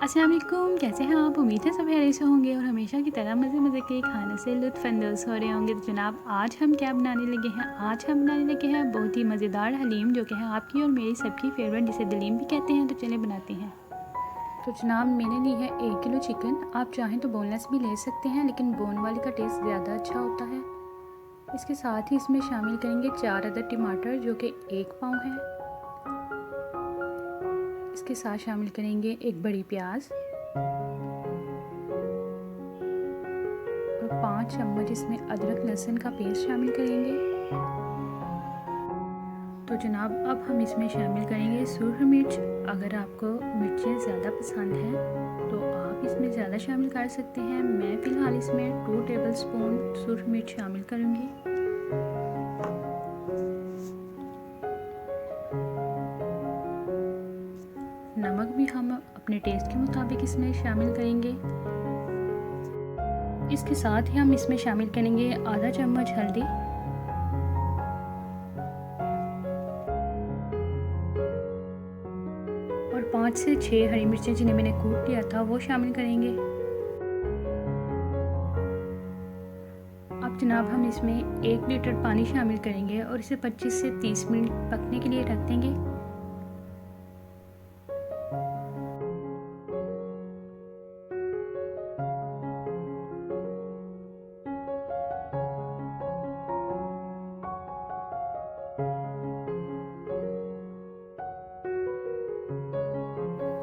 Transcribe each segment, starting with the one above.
अस्सलाम वालेकुम, कैसे हैं आप? उम्मीद है सब खैरियत से होंगे और हमेशा की तरह मज़े के खाने से लुत्फ़ अंदोज़ हो रहे होंगे। तो जनाब आज हम क्या बनाने लगे हैं? आज हम बनाने लगे हैं बहुत ही मज़ेदार हलीम, जो कि है आपकी और मेरी सबकी फ़ेवरेट, जिसे दलीम भी कहते हैं। तो चलिए बनाते हैं। तो जनाब मैंने ली है 1 किलो चिकन। आप चाहें तो बोनलेस भी ले सकते हैं, लेकिन बोन वाली का टेस्ट ज़्यादा अच्छा होता है। इसके साथ ही इसमें शामिल करेंगे 4 अदद टमाटर, जो कि 1 पाव है। इसके साथ शामिल करेंगे एक बड़ी प्याज और 5 चम्मच इसमें अदरक लहसुन का पेस्ट शामिल करेंगे। तो जनाब अब हम इसमें शामिल करेंगे सूरख मिर्च। अगर आपको मिर्चें ज़्यादा पसंद हैं तो आप इसमें ज़्यादा शामिल कर सकते हैं। मैं फ़िलहाल इसमें 2 टेबल स्पून सूरख मिर्च शामिल करूँगी। नमक भी हम अपने टेस्ट के मुताबिक इसमें शामिल करेंगे। इसके साथ ही हम इसमें शामिल करेंगे आधा चम्मच हल्दी और 5 से 6 हरी मिर्चें जिन्हें मैंने कूट लिया था वो शामिल करेंगे। अब जनाब हम इसमें 1 लीटर पानी शामिल करेंगे और इसे 25 से 30 मिनट पकने के लिए रख देंगे।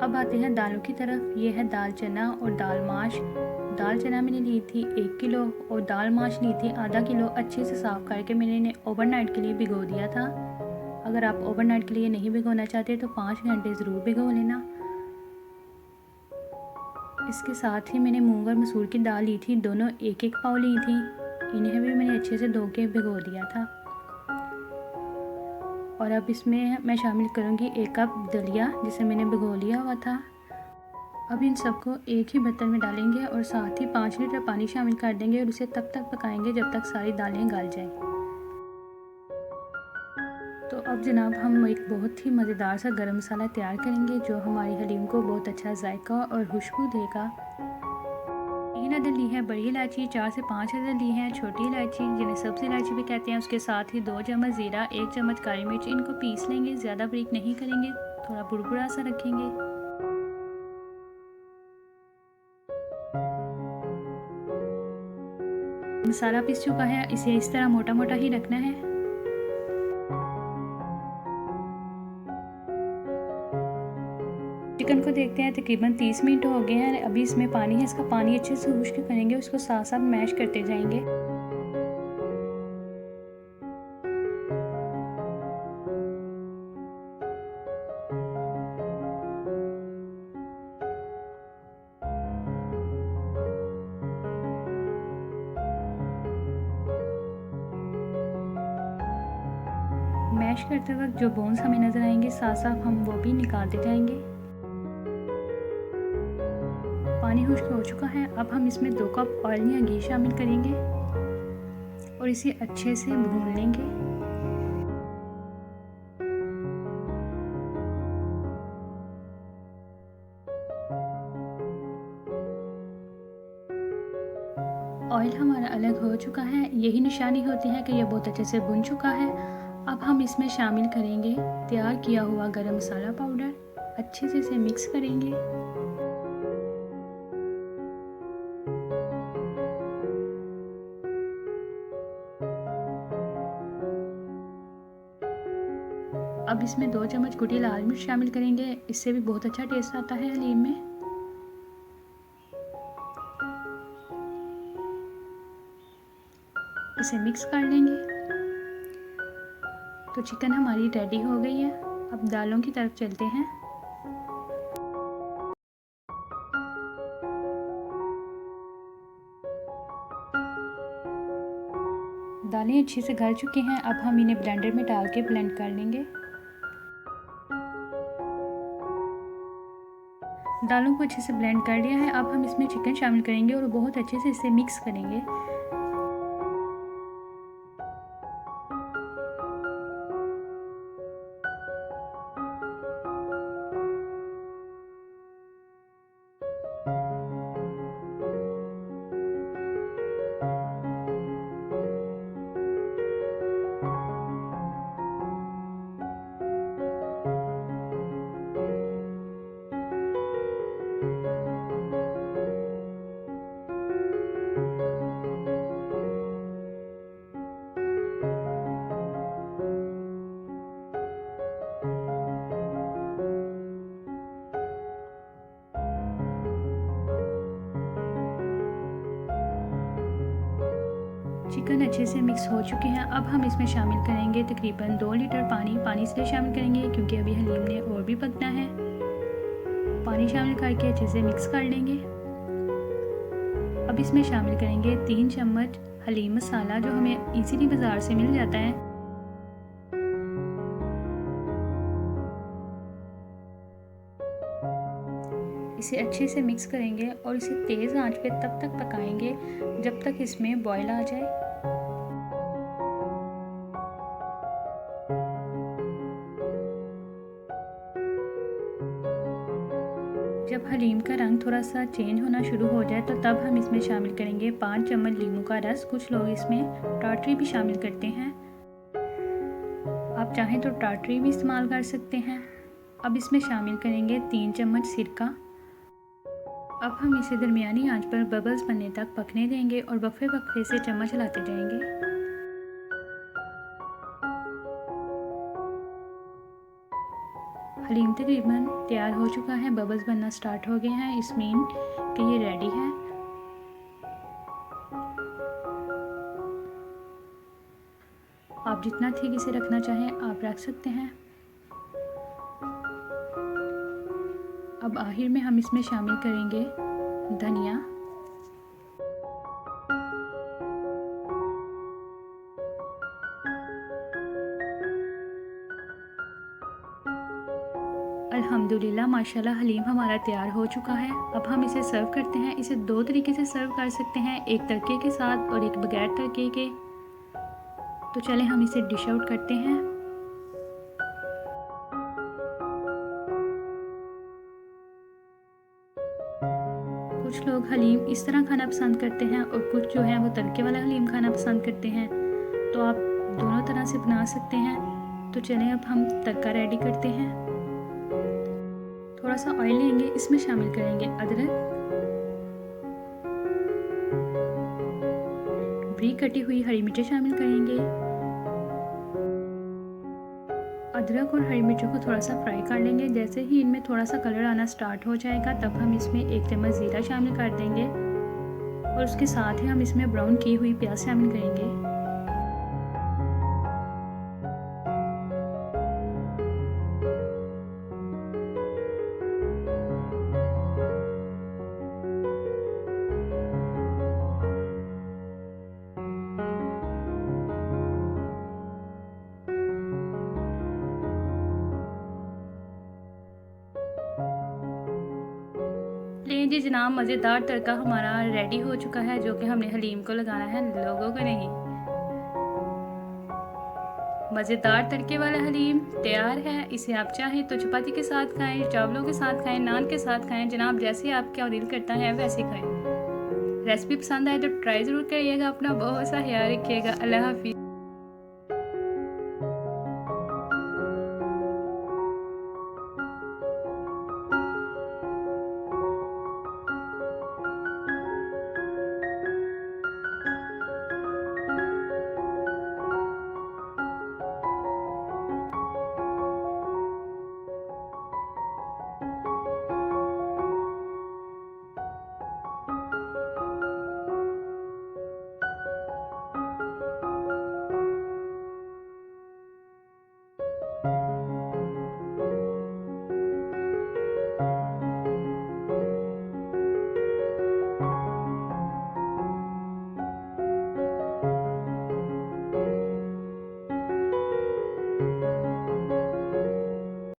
अब आते हैं दालों की तरफ। ये है दाल चना और दाल माश। दाल चना मैंने ली थी 1 किलो और दाल माश ली थी आधा किलो। अच्छे से साफ़ करके मैंने इन्हें ओवरनाइट के लिए भिगो दिया था। अगर आप ओवरनाइट के लिए नहीं भिगोना चाहते तो 5 घंटे ज़रूर भिगो लेना। इसके साथ ही मैंने मूंग और मसूर की दाल ली थी, दोनों 1-1 पाव ली थी। इन्हें भी मैंने अच्छे से धो के भिगो दिया था। और अब इसमें मैं शामिल करूँगी 1 कप दलिया, जिसे मैंने भिगो लिया हुआ था। अब इन सबको एक ही बर्तन में डालेंगे और साथ ही 5 लीटर पानी शामिल कर देंगे और इसे तब तक पकाएंगे जब तक सारी दालें गल जाएं। तो अब जनाब हम एक बहुत ही मज़ेदार सा गरम मसाला तैयार करेंगे, जो हमारी हलीम को बहुत अच्छा जायका और खुशबू देगा। 3 अदद ली है बड़ी इलायची, 4 से 5 अदद ली है छोटी इलायची, जिन्हें सब्ज़ इलायची भी कहते हैं। उसके साथ ही 2 चम्मच ज़ीरा, 1 चम्मच काली मिर्च। इनको पीस लेंगे, ज़्यादा बारीक नहीं करेंगे, थोड़ा बुरबुरा सा रखेंगे। मसाला पिस चुका है, इसे इस तरह मोटा मोटा ही रखना है। चिकन को देखते हैं, तकरीबन 30 मिनट हो गए हैं। अभी इसमें पानी है, इसका पानी अच्छे से खुश्क करेंगे, उसको साथ साथ मैश करते जाएंगे। मैश करते वक्त जो बोन्स हमें नज़र आएंगे साथ साथ हम वो भी निकालते जाएंगे। पानी खुश्क हो चुका है। अब हम इसमें 2 कप ऑयल या घी शामिल करेंगे और इसे अच्छे से भून लेंगे। ऑयल हमारा अलग हो चुका है, यही निशानी होती है कि यह बहुत अच्छे से भुन चुका है। अब हम इसमें शामिल करेंगे तैयार किया हुआ गरम मसाला पाउडर। अच्छे से इसे मिक्स करेंगे। अब इसमें 2 चम्मच कुटी लाल मिर्च शामिल करेंगे, इससे भी बहुत अच्छा टेस्ट आता है हलीम में। इसे मिक्स कर लेंगे। तो चिकन हमारी रेडी हो गई है। अब दालों की तरफ चलते हैं। दालें अच्छे से गल चुकी हैं। अब हम इन्हें ब्लेंडर में डाल के ब्लेंड कर लेंगे। दालों को अच्छे से ब्लेंड कर लिया है। अब हम इसमें चिकन शामिल करेंगे और बहुत अच्छे से इसे मिक्स करेंगे। चिकन अच्छे से मिक्स हो चुके हैं। अब हम इसमें शामिल करेंगे तकरीबन 2 लीटर पानी। पानी इसलिए शामिल करेंगे क्योंकि अभी हलीम ने और भी पकना है। पानी शामिल करके अच्छे से मिक्स कर लेंगे। अब इसमें शामिल करेंगे 3 चम्मच हलीम मसाला जो हमें इजीली बाज़ार से मिल जाता है। इसे अच्छे से मिक्स करेंगे और इसे तेज़ आंच पे तब तक पकाएंगे जब तक इसमें बॉयल आ जाए। जब हलीम का रंग थोड़ा सा चेंज होना शुरू हो जाए तो तब हम इसमें शामिल करेंगे 5 चम्मच नींबू का रस। कुछ लोग इसमें टाटरी भी शामिल करते हैं, आप चाहें तो टाटरी भी इस्तेमाल कर सकते हैं। अब इसमें शामिल करेंगे 3 चम्मच सिरका। अब हम इसे दरमियानी आंच पर बबल्स बनने तक पकने देंगे और वक्फे वक्फे से चम्मच हिलाते जाएंगे। हलीम तकरीबन तैयार हो चुका है, बबल्स बनना स्टार्ट हो गए हैं। इस मीन कि ये रेडी है। आप जितना ठीक इसे रखना चाहें आप रख सकते हैं। अब आखिर में हम इसमें शामिल करेंगे धनिया। अल्हम्दुलिल्लाह माशाल्लाह हलीम हमारा तैयार हो चुका है। अब हम इसे सर्व करते हैं। इसे 2 तरीके से सर्व कर सकते हैं, एक तड़के के साथ और एक बगैर तड़के के। तो चलें हम इसे डिश आउट करते हैं। कुछ लोग हलीम इस तरह खाना पसंद करते हैं और कुछ जो है वो तड़के वाला हलीम खाना पसंद करते हैं, तो आप दोनों तरह से बना सकते हैं। तो चलें अब हम तड़का रेडी करते हैं। थोड़ा सा ऑयल लेंगे, इसमें शामिल करेंगे अदरक, बारीक कटी हुई हरी मिर्चें शामिल करेंगे। अदरक और हरी मिर्चों को थोड़ा सा फ्राई कर लेंगे। जैसे ही इनमें थोड़ा सा कलर आना स्टार्ट हो जाएगा तब हम इसमें 1 चम्मच ज़ीरा शामिल कर देंगे और उसके साथ ही हम इसमें ब्राउन की हुई प्याज शामिल करेंगे। जी जनाब, मज़ेदार तड़का हमारा रेडी हो चुका है जो कि हमने हलीम को लगाना है, लोगों को नहीं। मज़ेदार तड़के वाला हलीम तैयार है। इसे आप चाहें तो चपाती के साथ खाएं, चावलों के साथ खाएं, नान के साथ खाएं। जनाब जैसे आपका दिल करता है वैसे खाएं। रेसिपी पसंद आए तो ट्राई ज़रूर करिएगा। अपना बहुत सा ख्याल रखिएगा। अल्लाह हाफिज़।